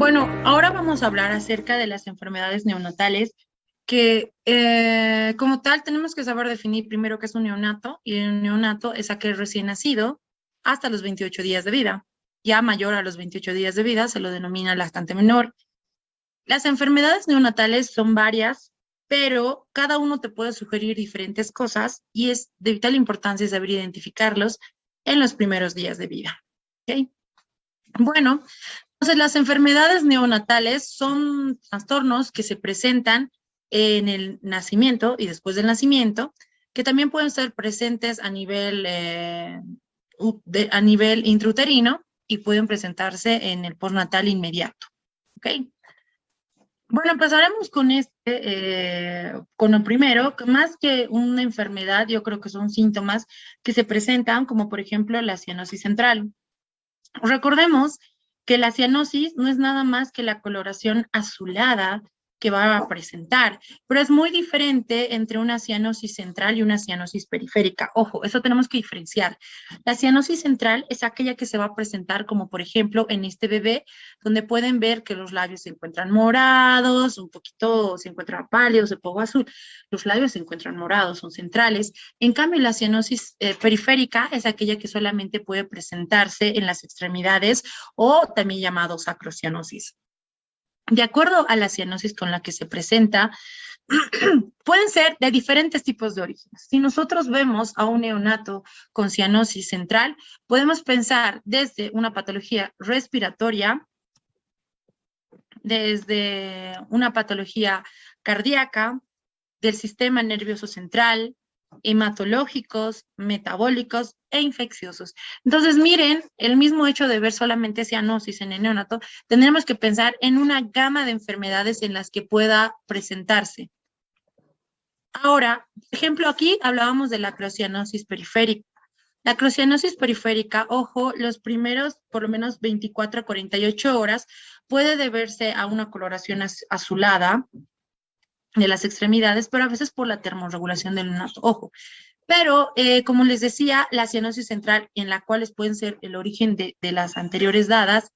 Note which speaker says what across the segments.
Speaker 1: Bueno, ahora vamos a hablar acerca de las enfermedades neonatales que como tal tenemos que saber definir primero qué es un neonato, y un neonato es aquel recién nacido hasta los 28 días de vida. Ya mayor a los 28 días de vida se lo denomina lactante menor. Las enfermedades neonatales son varias, pero cada uno te puede sugerir diferentes cosas y es de vital importancia saber identificarlos en los primeros días de vida. ¿Ok? Bueno, entonces las enfermedades neonatales son trastornos que se presentan en el nacimiento y después del nacimiento, que también pueden ser presentes a nivel, a nivel intrauterino y pueden presentarse en el postnatal inmediato. ¿Ok? Bueno, empezaremos con con lo primero, que más que una enfermedad, yo creo que son síntomas que se presentan, como por ejemplo la cianosis central. Recordemos que la cianosis no es nada más que la coloración azulada que va a presentar, pero es muy diferente entre una cianosis central y una cianosis periférica. Ojo, eso tenemos que diferenciar. La cianosis central es aquella que se va a presentar como por ejemplo en este bebé, donde pueden ver que los labios se encuentran morados, un poquito se encuentran pálidos, un poco azul, los labios se encuentran morados, son centrales. En cambio, la cianosis periférica es aquella que solamente puede presentarse en las extremidades o también llamado sacrocianosis. De acuerdo a la cianosis con la que se presenta, pueden ser de diferentes tipos de orígenes. Si nosotros vemos a un neonato con cianosis central, podemos pensar desde una patología respiratoria, desde una patología cardíaca, del sistema nervioso central, hematológicos, metabólicos e infecciosos. Entonces, miren, el mismo hecho de ver solamente cianosis en el neonato, tendremos que pensar en una gama de enfermedades en las que pueda presentarse. Ahora, por ejemplo, aquí hablábamos de la crocianosis periférica. La crocianosis periférica, ojo, los primeros por lo menos 24 a 48 horas puede deberse a una coloración azulada de las extremidades, pero a veces por la termorregulación del neonato, ojo. Pero, como les decía, la cianosis central, en la cual pueden ser el origen de las anteriores dadas,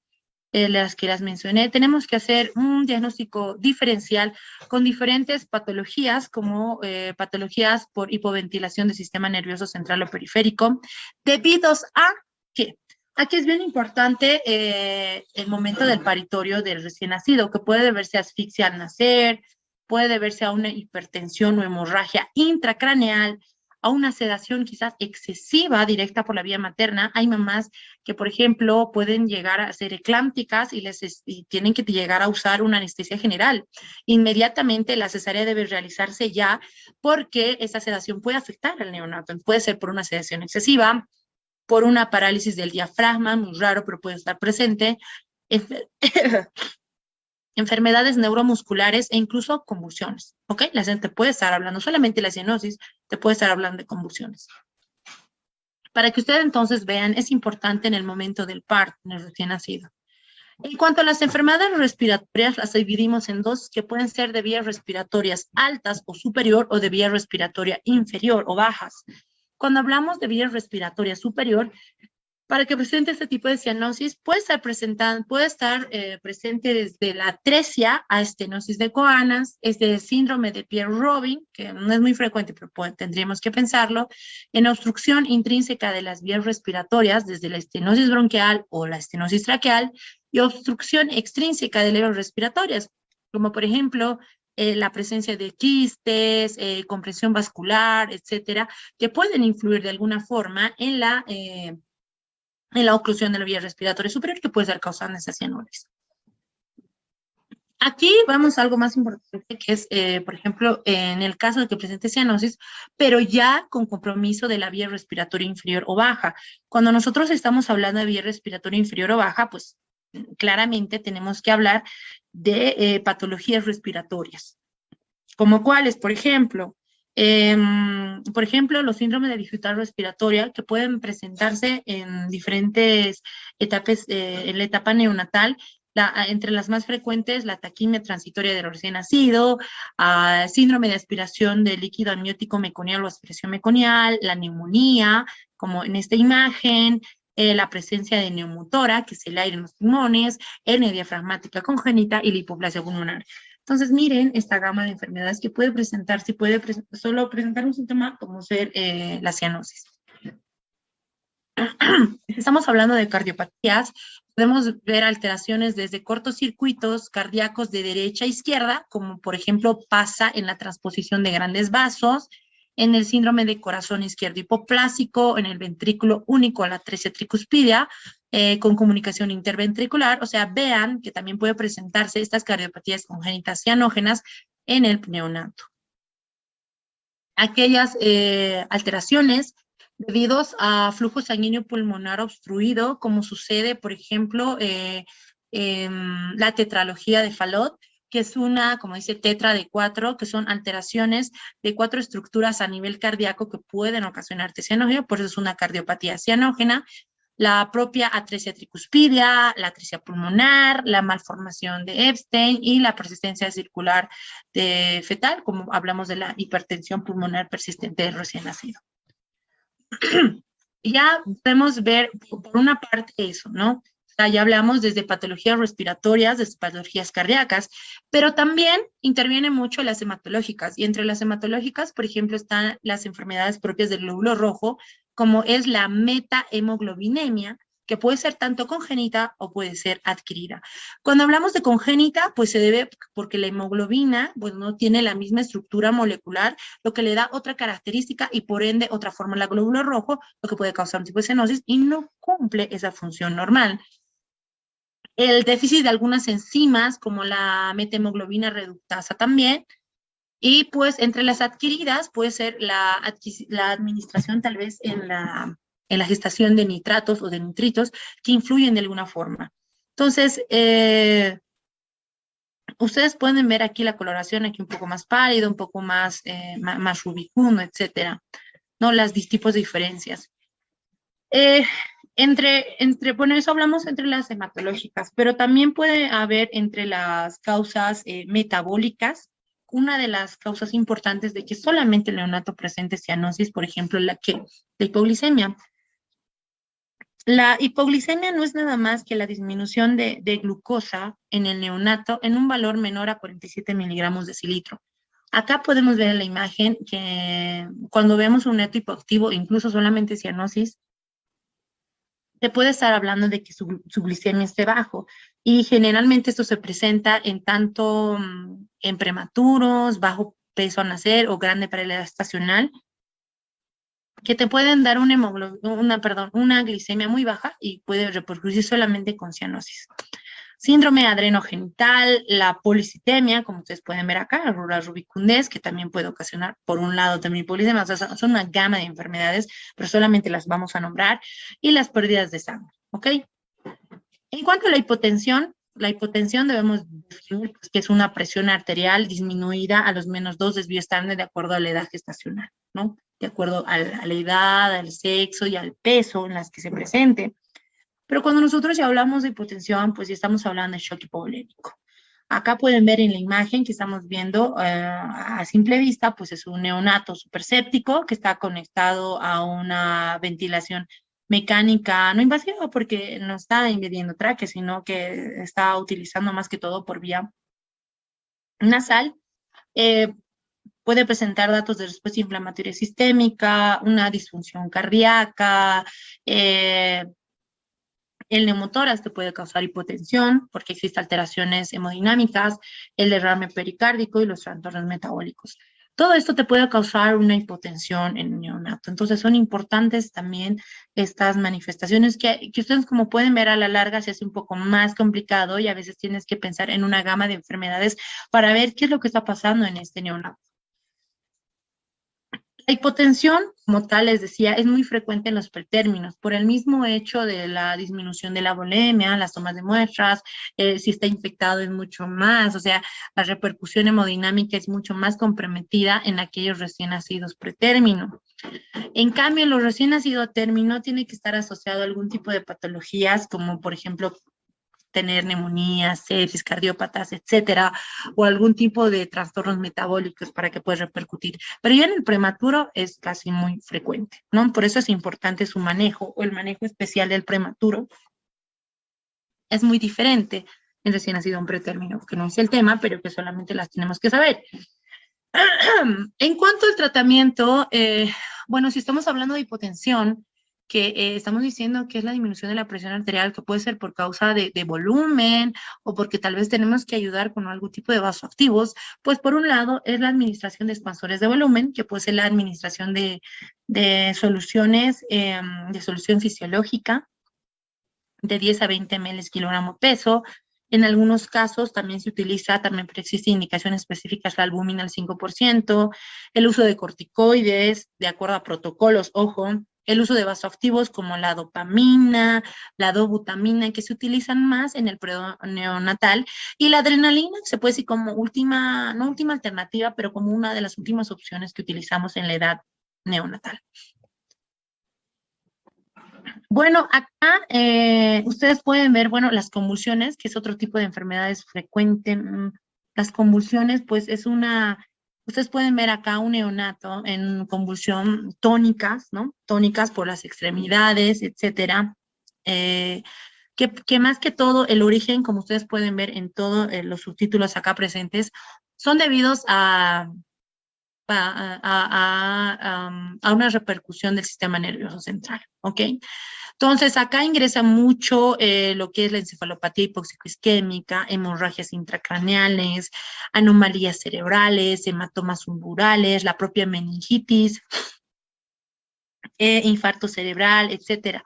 Speaker 1: las que las mencioné, tenemos que hacer un diagnóstico diferencial con diferentes patologías, como patologías por hipoventilación del sistema nervioso central o periférico, debidos a que aquí es bien importante el momento del paritorio del recién nacido, que puede deberse a asfixia al nacer, puede deberse a una hipertensión o hemorragia intracraneal, a una sedación quizás excesiva directa por la vía materna. Hay mamás que, por ejemplo, pueden llegar a ser eclámpticas y tienen que llegar a usar una anestesia general. Inmediatamente la cesárea debe realizarse ya porque esa sedación puede afectar al neonato. Puede ser por una sedación excesiva, por una parálisis del diafragma, muy raro, pero puede estar presente. Enfermedades neuromusculares e incluso convulsiones, ¿ok? La gente puede estar hablando, solamente la cianosis, te puede estar hablando de convulsiones. Para que ustedes entonces vean, es importante en el momento del parto, en el recién nacido. En cuanto a las enfermedades respiratorias, las dividimos en dos, que pueden ser de vías respiratorias altas o superior, o de vía respiratoria inferior o bajas. Cuando hablamos de vía respiratoria superior, para que presente este tipo de cianosis, puede estar presente desde la atresia a estenosis de Coanas, este síndrome de Pierre-Robin, que no es muy frecuente, pero tendríamos que pensarlo, en obstrucción intrínseca de las vías respiratorias, desde la estenosis bronquial o la estenosis traqueal, y obstrucción extrínseca de vías respiratorias, como por ejemplo la presencia de quistes, compresión vascular, etcétera, que pueden influir de alguna forma en la oclusión de la vía respiratoria superior, que puede ser causando esas cianosis. Aquí vamos a algo más importante, que es, por ejemplo, en el caso de que presente cianosis, pero ya con compromiso de la vía respiratoria inferior o baja. Cuando nosotros estamos hablando de vía respiratoria inferior o baja, pues claramente tenemos que hablar de patologías respiratorias, como cuáles, por ejemplo, los síndromes de dificultad respiratoria que pueden presentarse en diferentes etapas, en la etapa neonatal, entre las más frecuentes, la taquimia transitoria del recién nacido, síndrome de aspiración de líquido amniótico meconial o aspiración meconial, la neumonía, como en esta imagen, la presencia de neumotora, que es el aire en los pulmones, hernia diafragmática congénita y la hipoplasia pulmonar. Entonces, miren esta gama de enfermedades que puede presentarse, solo presentar un síntoma como ser la cianosis. Estamos hablando de cardiopatías, podemos ver alteraciones desde cortocircuitos cardíacos de derecha a izquierda, como por ejemplo pasa en la transposición de grandes vasos, en el síndrome de corazón izquierdo hipoplásico, en el ventrículo único, la atresia tricuspidia, con comunicación interventricular. O sea, vean que también puede presentarse estas cardiopatías congénitas cianógenas en el neonato. Aquellas alteraciones debidos a flujo sanguíneo pulmonar obstruido, como sucede, por ejemplo, la tetralogía de Fallot, que es una, como dice, tetra de 4, que son alteraciones de 4 estructuras a nivel cardíaco que pueden ocasionar cianógena, por eso es una cardiopatía cianógena. La propia atresia tricuspidia, la atresia pulmonar, la malformación de Epstein y la persistencia circular de fetal, como hablamos de la hipertensión pulmonar persistente del recién nacido. Ya podemos ver por una parte eso, ¿no? O sea, ya hablamos desde patologías respiratorias, desde patologías cardíacas, pero también intervienen mucho las hematológicas, y entre las hematológicas, por ejemplo, están las enfermedades propias del glóbulo rojo, como es la metahemoglobinemia, que puede ser tanto congénita o puede ser adquirida. Cuando hablamos de congénita, pues se debe porque la hemoglobina, pues no tiene la misma estructura molecular, lo que le da otra característica y por ende otra forma al glóbulo rojo, lo que puede causar un tipo de cianosis y no cumple esa función normal. El déficit de algunas enzimas, como la methemoglobina reductasa también, y pues entre las adquiridas puede ser la administración tal vez en la gestación de nitratos o de nitritos que influyen de alguna forma. Entonces, ustedes pueden ver aquí la coloración, aquí un poco más pálido, un poco más, más rubicundo, etcétera, ¿no? Las tipos de diferencias. Eh, bueno, eso hablamos entre las hematológicas, pero también puede haber entre las causas metabólicas, una de las causas importantes de que solamente el neonato presente cianosis, por ejemplo, la hipoglicemia. La hipoglicemia no es nada más que la disminución de glucosa en el neonato en un valor menor a 47 miligramos de decilitro. Acá podemos ver en la imagen que cuando vemos un neonato hipoactivo, incluso solamente cianosis, se puede estar hablando de que su glicemia esté bajo. Y generalmente esto se presenta en tanto en prematuros, bajo peso al nacer o grande para la edad estacional, que te pueden dar una glicemia muy baja y puede repercutir solamente con cianosis. Síndrome adrenogenital, la policitemia, como ustedes pueden ver acá, la rubicundez, que también puede ocasionar, por un lado, también hipoglicemia. O sea, son una gama de enfermedades, pero solamente las vamos a nombrar, y las pérdidas de sangre, ¿ok? En cuanto a la hipotensión debemos definir pues, que es una presión arterial disminuida a los menos 2 desvíos estándar de acuerdo a la edad gestacional, ¿no? De acuerdo a la edad, al sexo y al peso en las que se presente. Pero cuando nosotros ya hablamos de hipotensión, pues ya estamos hablando de shock hipovolémico. Acá pueden ver en la imagen que estamos viendo a simple vista, pues es un neonato superséptico que está conectado a una ventilación mecánica no invasiva porque no está invadiendo tráquea, sino que está utilizando más que todo por vía nasal. Puede presentar datos de respuesta inflamatoria sistémica, una disfunción cardíaca, el neumotórax te puede causar hipotensión porque existen alteraciones hemodinámicas, el derrame pericárdico y los trastornos metabólicos. Todo esto te puede causar una hipotensión en un neonato. Entonces son importantes también estas manifestaciones que ustedes como pueden ver a la larga se hace un poco más complicado y a veces tienes que pensar en una gama de enfermedades para ver qué es lo que está pasando en este neonato. La hipotensión, como tal, les decía, es muy frecuente en los pretérminos, por el mismo hecho de la disminución de la volemia, las tomas de muestras, si está infectado es mucho más, o sea, la repercusión hemodinámica es mucho más comprometida en aquellos recién nacidos pretérmino. En cambio, los recién nacidos a término tiene que estar asociado a algún tipo de patologías, como por ejemplo tener neumonía, sepsis, cardiópatas, etcétera, o algún tipo de trastornos metabólicos para que pueda repercutir. Pero ya en el prematuro es casi muy frecuente, ¿no? Por eso es importante su manejo o el manejo especial del prematuro. Es muy diferente en recién nacido en pretérmino, que no es el tema, pero que solamente las tenemos que saber. En cuanto al tratamiento, bueno, si estamos hablando de hipotensión, que estamos diciendo que es la disminución de la presión arterial, que puede ser por causa de volumen o porque tal vez tenemos que ayudar con algún tipo de vasoactivos, pues por un lado es la administración de expansores de volumen, que puede ser la administración de soluciones, de solución fisiológica, de 10 a 20 ml kilogramo peso. En algunos casos también se utiliza, también existe indicaciones específicas, la albúmina al 5%, el uso de corticoides, de acuerdo a protocolos, ojo, el uso de vasoactivos como la dopamina, la dobutamina, que se utilizan más en el periodo neonatal, y la adrenalina se puede decir como última, no última alternativa, pero como una de las últimas opciones que utilizamos en la edad neonatal. Bueno, acá ustedes pueden ver, bueno, las convulsiones, que es otro tipo de enfermedades frecuente. Las convulsiones, pues es ustedes pueden ver acá un neonato en convulsión tónicas, ¿no? Tónicas por las extremidades, etcétera. Que más que todo el origen, como ustedes pueden ver en todos los subtítulos acá presentes, son debidos a una repercusión del sistema nervioso central, ¿ok? Entonces, acá ingresa mucho lo que es la encefalopatía hipoxicoisquémica, hemorragias intracraneales, anomalías cerebrales, hematomas umburales, la propia meningitis, infarto cerebral, etcétera.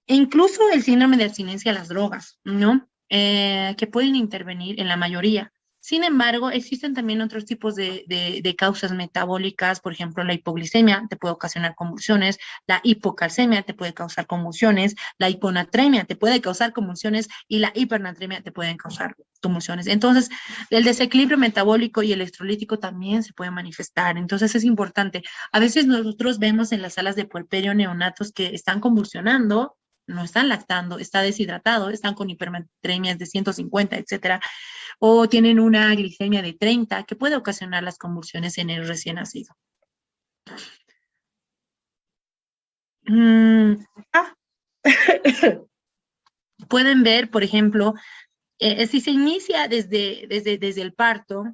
Speaker 1: E incluso el síndrome de abstinencia a las drogas, ¿no? Que pueden intervenir en la mayoría. Sin embargo, existen también otros tipos de causas metabólicas, por ejemplo, la hipoglicemia te puede ocasionar convulsiones, la hipocalcemia te puede causar convulsiones, la hiponatremia te puede causar convulsiones y la hipernatremia te pueden causar convulsiones. Entonces, el desequilibrio metabólico y electrolítico también se puede manifestar. Entonces, es importante. A veces nosotros vemos en las salas de puerperio neonatos que están convulsionando, no están lactando, está deshidratado, están con hipernatremias de 150, etcétera, o tienen una glicemia de 30 que puede ocasionar las convulsiones en el recién nacido. Ah, pueden ver, por ejemplo, si se inicia desde el parto,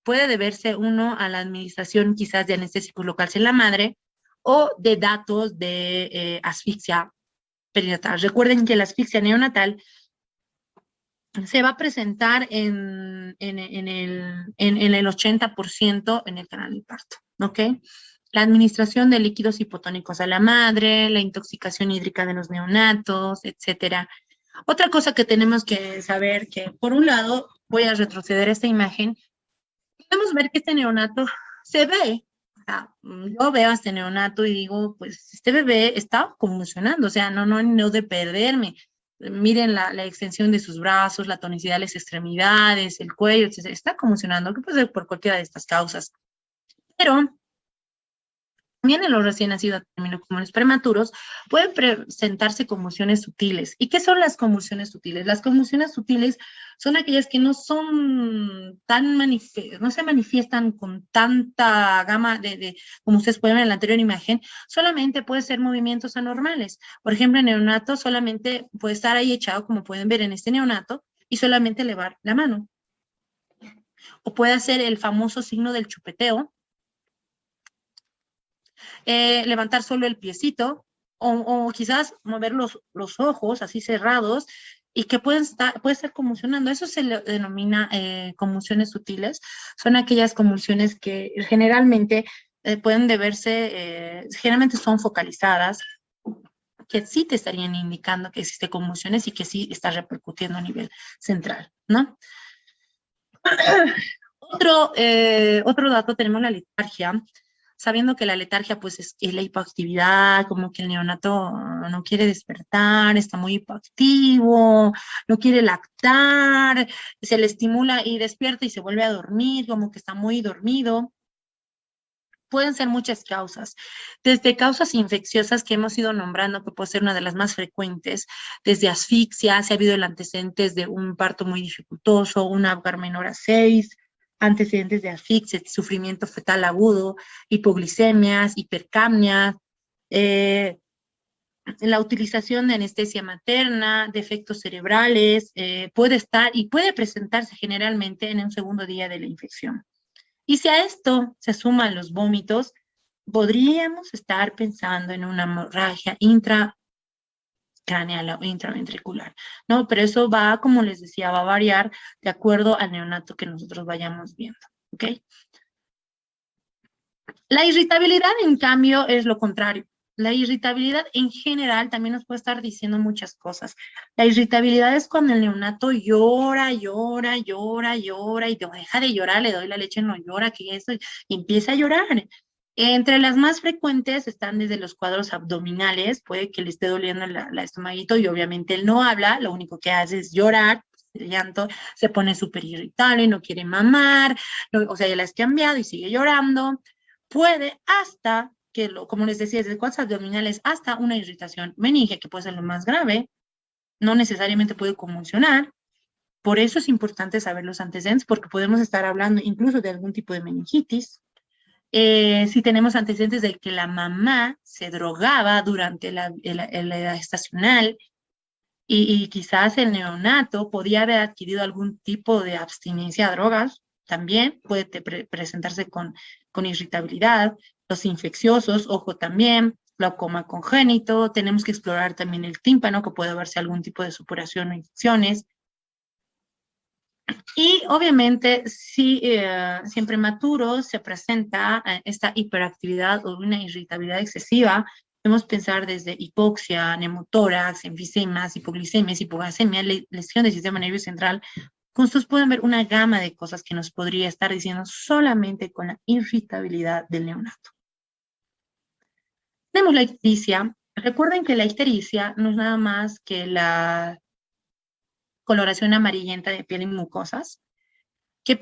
Speaker 1: puede deberse uno a la administración quizás de anestésicos locales en la madre o de datos de asfixia perinatal. Recuerden que la asfixia neonatal se va a presentar en el 80% en el canal del parto, ¿ok? La administración de líquidos hipotónicos a la madre, la intoxicación hídrica de los neonatos, etcétera. Otra cosa que tenemos que saber, que por un lado, voy a retroceder esta imagen, podemos ver que este neonato se ve, o sea, yo veo a este neonato y digo, pues este bebé está convulsionando, o sea, no de perderme. Miren la extensión de sus brazos, la tonicidad de las extremidades, el cuello, etcétera. Está convulsionando, que puede ser por cualquiera de estas causas. Pero también en los recién nacidos, también como en los prematuros, pueden presentarse convulsiones sutiles. ¿Y qué son las convulsiones sutiles? Las convulsiones sutiles son aquellas que no son no se manifiestan con tanta gama como ustedes pueden ver en la anterior imagen, solamente puede ser movimientos anormales. Por ejemplo, en neonato solamente puede estar ahí echado, como pueden ver en este neonato, y solamente elevar la mano. O puede hacer el famoso signo del chupeteo, levantar solo el piecito o quizás mover los ojos así cerrados y que puede estar convulsionando. Eso se le denomina convulsiones sutiles. Son aquellas convulsiones que generalmente pueden deberse, generalmente son focalizadas, que sí te estarían indicando que existe convulsiones y que sí está repercutiendo a nivel central, ¿no? Otro dato, tenemos la letargia, sabiendo que la letargia pues es la hipoactividad, como que el neonato no quiere despertar, está muy hipoactivo, no quiere lactar, se le estimula y despierta y se vuelve a dormir, como que está muy dormido. Pueden ser muchas causas, desde causas infecciosas que hemos ido nombrando, que puede ser una de las más frecuentes, desde asfixia, si ha habido el antecedentes de un parto muy dificultoso, un Apgar menor a 6, antecedentes de asfixia, sufrimiento fetal agudo, hipoglicemias, hipercapnia, eh, la utilización de anestesia materna, defectos cerebrales, puede estar y puede presentarse generalmente en un segundo día de la infección. Y si a esto se suman los vómitos, podríamos estar pensando en una hemorragia intracraneal o intraventricular, ¿no? Pero eso va, como les decía, va a variar de acuerdo al neonato que nosotros vayamos viendo, ¿ok? La irritabilidad, en cambio, es lo contrario. La irritabilidad en general también nos puede estar diciendo muchas cosas. La irritabilidad es cuando el neonato llora, llora, llora, llora y deja de llorar, le doy la leche, no llora, que eso, y empieza a llorar. Entre las más frecuentes están desde los cuadros abdominales, puede que le esté doliendo la estomaguito y obviamente él no habla, lo único que hace es llorar, el llanto, se pone súper irritable, no quiere mamar, o sea, ya la has cambiado y sigue llorando. Puede hasta que, como les decía, desde cuadros abdominales hasta una irritación meninge, que puede ser lo más grave, no necesariamente puede convulsionar. Por eso es importante saber los antecedentes, porque podemos estar hablando incluso de algún tipo de meningitis. Si tenemos antecedentes de que la mamá se drogaba durante la edad estacional y quizás el neonato podía haber adquirido algún tipo de abstinencia a drogas, también puede presentarse con irritabilidad. Los infecciosos, ojo también, glaucoma congénito, tenemos que explorar también el tímpano, que puede verse algún tipo de supuración o infecciones. Y obviamente, si en prematuros se presenta esta hiperactividad o una irritabilidad excesiva, podemos pensar desde hipoxia, neumotórax, enfisemas, hipoglicemias, hipoglucemia, lesión del sistema nervioso central. Con ustedes pueden ver una gama de cosas que nos podría estar diciendo solamente con la irritabilidad del neonato. Tenemos la ictericia. Recuerden que la ictericia no es nada más que la coloración amarillenta de piel y mucosas, que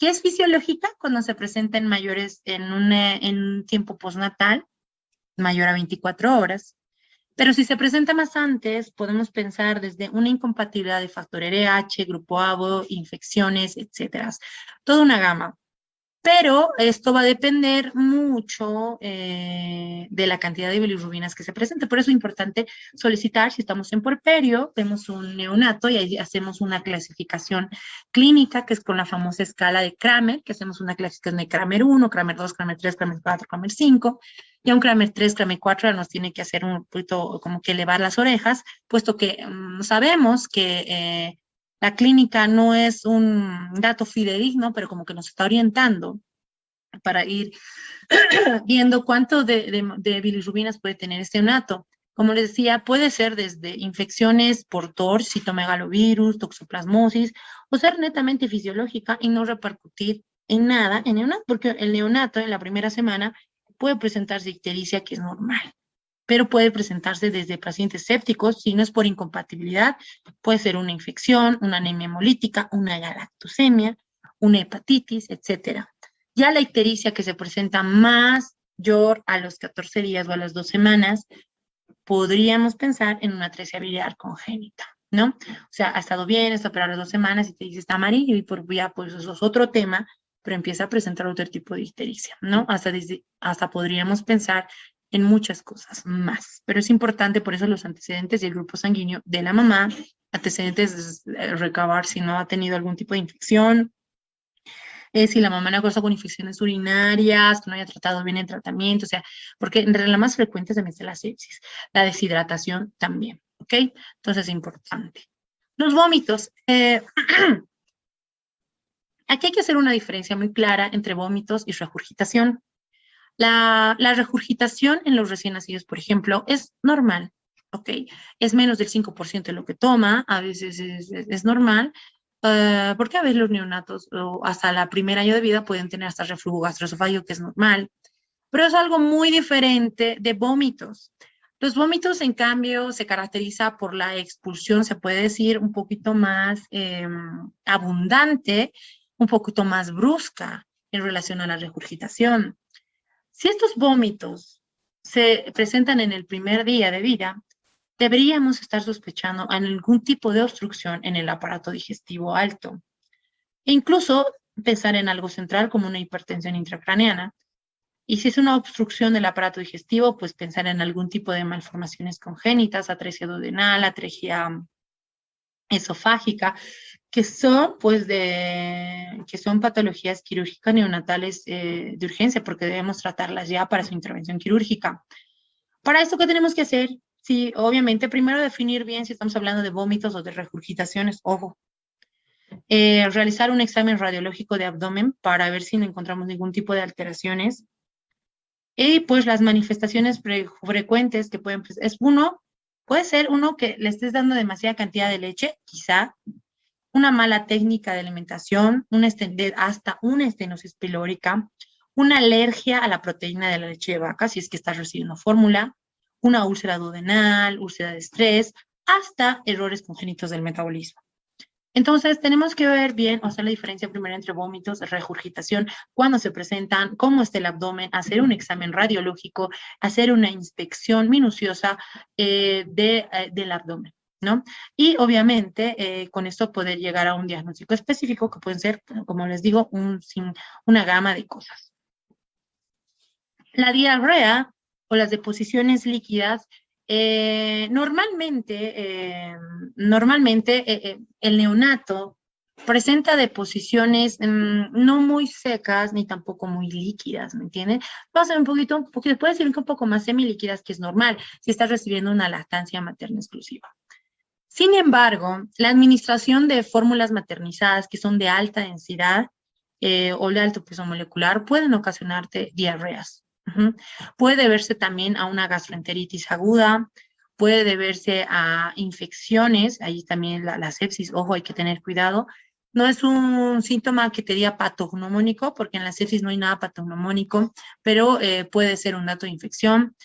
Speaker 1: es fisiológica cuando se presenta en mayores en un tiempo postnatal, mayor a 24 horas. Pero si se presenta más antes, podemos pensar desde una incompatibilidad de factor RH, grupo ABO, infecciones, etcétera. Toda una gama. Pero esto va a depender mucho de la cantidad de bilirrubinas que se presente. Por eso es importante solicitar, si estamos en puerperio, vemos un neonato y ahí hacemos una clasificación clínica, que es con la famosa escala de Kramer, que hacemos una clasificación de Kramer 1, Kramer 2, Kramer 3, Kramer 4, Kramer 5, y a un Kramer 3, Kramer 4 nos tiene que hacer un poquito como que elevar las orejas, puesto que sabemos que la clínica no es un dato fidedigno, pero como que nos está orientando para ir viendo cuánto de bilirrubinas puede tener este neonato. Como les decía, puede ser desde infecciones por TOR, citomegalovirus, toxoplasmosis, o ser netamente fisiológica y no repercutir en nada en neonato, porque el neonato en la primera semana puede presentarse ictericia, que es normal, pero puede presentarse desde pacientes sépticos, si no es por incompatibilidad, puede ser una infección, una anemia hemolítica, una galactosemia, una hepatitis, etcétera. Ya la ictericia que se presenta mayor a los 14 días o a las 2 semanas, podríamos pensar en una atresia biliar congénita, ¿no? O sea, ha estado bien, está operado las 2 semanas y te dice está amarillo y por ya, pues eso es otro tema, pero empieza a presentar otro tipo de ictericia, ¿no? Hasta podríamos pensar en muchas cosas más, pero es importante por eso los antecedentes del grupo sanguíneo de la mamá, antecedentes recabar si no ha tenido algún tipo de infección, si la mamá no goza con infecciones urinarias, que no haya tratado bien el tratamiento, o sea, porque entre las más frecuentes también está la sepsis, la deshidratación también, ¿ok? Entonces es importante. Los vómitos. Aquí hay que hacer una diferencia muy clara entre vómitos y regurgitación. La regurgitación en los recién nacidos, por ejemplo, es normal, ¿ok? Es menos del 5% de lo que toma, a veces es normal, porque a veces los neonatos o hasta la primer año de vida pueden tener hasta reflujo gastroesofágico, que es normal, pero es algo muy diferente de vómitos. Los vómitos, en cambio, se caracteriza por la expulsión, se puede decir, un poquito más abundante, un poquito más brusca. en relación a la regurgitación. Si estos vómitos se presentan en el primer día de vida, deberíamos estar sospechando algún tipo de obstrucción en el aparato digestivo alto. E incluso pensar en algo central como una hipertensión intracraneana. Y si es una obstrucción del aparato digestivo, pues pensar en algún tipo de malformaciones congénitas, atresia duodenal, atrejia esofágica, que son, pues, que son patologías quirúrgicas neonatales de urgencia, porque debemos tratarlas ya para su intervención quirúrgica. Para esto, ¿qué tenemos que hacer? Sí, obviamente, primero definir bien si estamos hablando de vómitos o de regurgitaciones, ojo. Realizar un examen radiológico de abdomen para ver si no encontramos ningún tipo de alteraciones. Y pues las manifestaciones frecuentes que pueden, pues, puede ser uno que le estés dando demasiada cantidad de leche, quizá, una mala técnica de alimentación, hasta una estenosis pilórica, una alergia a la proteína de la leche de vaca, si es que estás recibiendo fórmula, una úlcera duodenal, úlcera de estrés, hasta errores congénitos del metabolismo. Entonces, tenemos que ver bien, o sea, la diferencia primero entre vómitos, regurgitación, cuándo se presentan, cómo está el abdomen, hacer un examen radiológico, hacer una inspección minuciosa del abdomen, ¿no? Y obviamente, con esto poder llegar a un diagnóstico específico que pueden ser, como les digo, una gama de cosas. La diarrea o las deposiciones líquidas normalmente el neonato presenta deposiciones no muy secas ni tampoco muy líquidas, ¿me entienden? Va a ser porque puede ser un poco más semilíquidas, que es normal si estás recibiendo una lactancia materna exclusiva. Sin embargo, la administración de fórmulas maternizadas que son de alta densidad o de alto peso molecular pueden ocasionarte diarreas. Puede deberse también a una gastroenteritis aguda, puede deberse a infecciones, ahí también la sepsis, ojo, hay que tener cuidado. No es un síntoma que te diga patognomónico, porque en la sepsis no hay nada patognomónico, pero puede ser un dato de infección.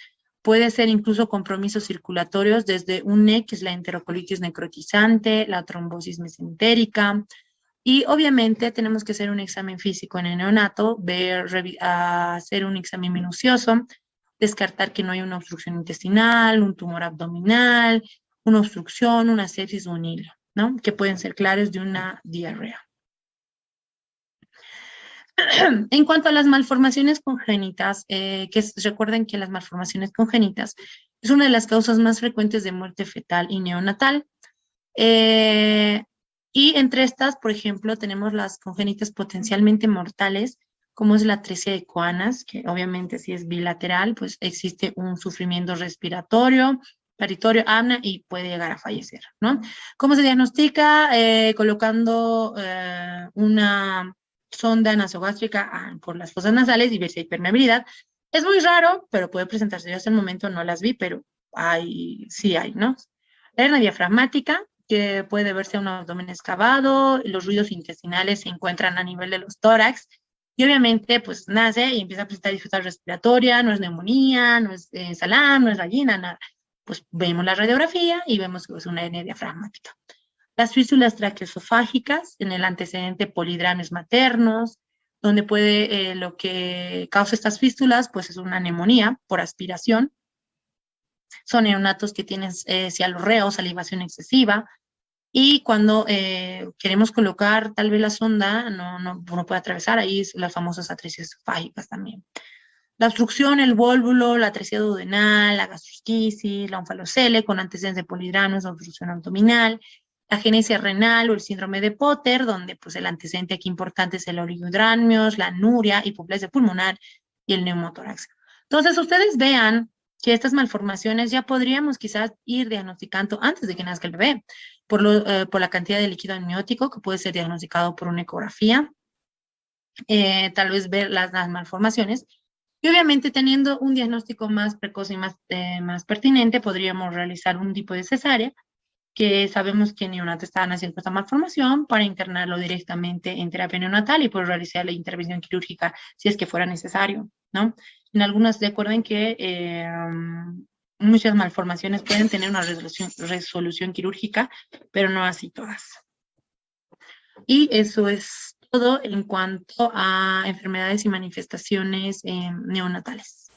Speaker 1: Puede ser incluso compromisos circulatorios desde un NEC, que es la enterocolitis necrotizante, la trombosis mesentérica, y obviamente tenemos que hacer un examen físico en el neonato, hacer un examen minucioso, descartar que no hay una obstrucción intestinal, un tumor abdominal, una obstrucción, una sepsis o un hilo, ¿no? Que pueden ser claros de una diarrea. En cuanto a las malformaciones congénitas, recuerden que las malformaciones congénitas es una de las causas más frecuentes de muerte fetal y neonatal. Y entre estas, por ejemplo, tenemos las congénitas potencialmente mortales, como es la atresia de Coanas, que obviamente si es bilateral, pues existe un sufrimiento respiratorio, paritorio, apnea y puede llegar a fallecer, ¿no? ¿Cómo se diagnostica? Colocando una sonda nasogástrica por las fosas nasales y ver si hay permeabilidad. Es muy raro, pero puede presentarse. Yo hasta el momento no las vi, pero sí hay, ¿no? La hernia diafragmática, que puede verse un abdomen excavado, los ruidos intestinales se encuentran a nivel de los tórax, y obviamente pues nace y empieza a presentar dificultad respiratoria, no es neumonía, no es salam, no es gallina, nada. Pues vemos la radiografía y vemos que es una hernia diafragmática. Las fístulas traqueosofágicas en el antecedente polidrames maternos, donde lo que causa estas fístulas pues es una neumonía por aspiración. Son neonatos que tienen cialorrea o salivación excesiva, y cuando queremos colocar tal vez la sonda, no puede atravesar, ahí las famosas atresias esofágicas también. La obstrucción, el vólvulo, la atresia duodenal, la gastrosquisis, la onfalocele con antecedentes de polidranos, obstrucción abdominal, la genesia renal o el síndrome de Potter, donde pues el antecedente aquí importante es el oligodranmios, la anuria, hipoplasia pulmonar y el neumotórax. Entonces, ustedes vean que estas malformaciones ya podríamos quizás ir diagnosticando antes de que nazca el bebé, por la cantidad de líquido amniótico que puede ser diagnosticado por una ecografía, tal vez ver las malformaciones. Y obviamente teniendo un diagnóstico más precoz y más pertinente, podríamos realizar un tipo de cesárea, que sabemos que el neonato está naciendo con esta malformación, para internarlo directamente en terapia neonatal y poder realizar la intervención quirúrgica si es que fuera necesario, ¿no? En algunas, recuerden que muchas malformaciones pueden tener una resolución quirúrgica, pero no así todas. Y eso es todo en cuanto a enfermedades y manifestaciones neonatales.